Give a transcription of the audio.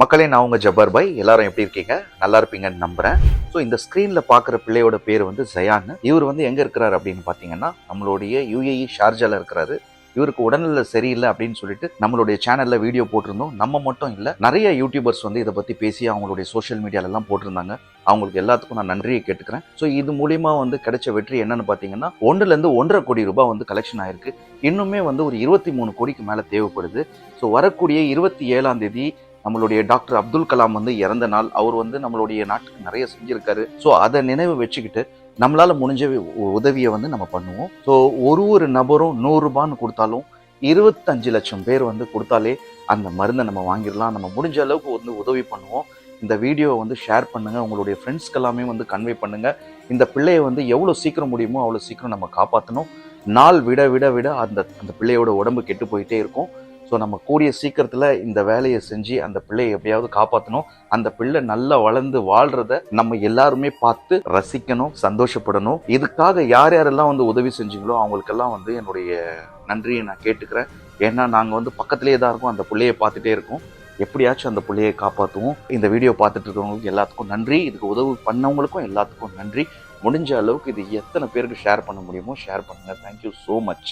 மக்களே, நான் உங்க ஜப்பர் பாய். எல்லாரும் எப்படி இருக்கீங்க? நல்லா இருப்பீங்கன்னு நம்புறேன். ஸோ இந்த ஸ்க்ரீன்ல பார்க்குற பிள்ளையோட பேர் வந்து ஜயான். இவர் வந்து எங்க இருக்கிறாரு அப்படின்னு பார்த்தீங்கன்னா, நம்மளுடைய யுஏஇ ஷார்ஜால இருக்கிறாரு. இவருக்கு உடல்நிலை சரியில்லை அப்படின்னு சொல்லிட்டு நம்மளுடைய சேனல்ல வீடியோ போட்டிருந்தோம். நம்ம மட்டும் இல்லை, நிறைய யூடியூபர்ஸ் வந்து இதை பத்தி பேசி அவங்களுடைய சோஷியல் மீடியால எல்லாம் போட்டிருந்தாங்க. அவங்களுக்கு எல்லாத்துக்கும் நான் நன்றியை கேட்டுக்கிறேன். ஸோ இது மூலியமா வந்து கிடைச்ச வெற்றி என்னன்னு பார்த்தீங்கன்னா, 1லேருந்து 1.5 கோடி ரூபாய் வந்து கலெக்ஷன் ஆயிருக்கு. இன்னுமே வந்து ஒரு 23 கோடிக்கு மேல தேவைப்படுது. ஸோ வரக்கூடிய 27ஆம் தேதி நம்மளுடைய டாக்டர் அப்துல் கலாம் வந்து இறந்த நாள். அவர் வந்து நம்மளுடைய நாட்டுக்கு நிறைய செஞ்சிருக்காரு. ஸோ அதை நினைவு வச்சுக்கிட்டு நம்மளால முடிஞ்ச உதவியை வந்து நம்ம பண்ணுவோம். ஸோ ஒரு நபரும் 100 ரூபான்னு கொடுத்தாலும் 25 லட்சம் பேர் வந்து கொடுத்தாலே அந்த மருந்தை நம்ம வாங்கிடலாம். நம்ம முடிஞ்ச அளவுக்கு வந்து உதவி பண்ணுவோம். இந்த வீடியோவை வந்து ஷேர் பண்ணுங்க, உங்களுடைய ஃப்ரெண்ட்ஸ்க்கு எல்லாமே வந்து கன்வே பண்ணுங்க. இந்த பிள்ளையை வந்து எவ்வளோ சீக்கிரம் முடியுமோ அவ்வளோ சீக்கிரம் நம்ம காப்பாற்றணும். நாள் விட விட விட அந்த பிள்ளையோட உடம்பு கெட்டு போயிட்டே இருக்கும். ஸோ நம்ம கூடிய சீக்கிரத்தில் இந்த வேலையை செஞ்சு அந்த பிள்ளையை எப்படியாவது காப்பாற்றணும். அந்த பிள்ளை நல்லா வளர்ந்து வாழ்றத நம்ம எல்லாருமே பார்த்து ரசிக்கணும், சந்தோஷப்படணும். இதுக்காக யார் யாரெல்லாம் வந்து உதவி செஞ்சீங்களோ அவங்களுக்கெல்லாம் வந்து என்னுடைய நன்றியை நான் கேட்டுக்கிறேன். ஏன்னா நாங்கள் வந்து பக்கத்திலே தான் இருக்கோம், அந்த பிள்ளையை பார்த்துட்டே இருக்கோம். எப்படியாச்சும் அந்த பிள்ளையை காப்பாற்றுவோம். இந்த வீடியோ பார்த்துட்டு இருக்கிறவங்களுக்கு எல்லாத்துக்கும் நன்றி. இதுக்கு உதவி பண்ணவங்களுக்கும் எல்லாத்துக்கும் நன்றி. முடிஞ்ச அளவுக்கு இது எத்தனை பேருக்கு ஷேர் பண்ண முடியுமோ ஷேர் பண்ணுங்க. Thank you so much.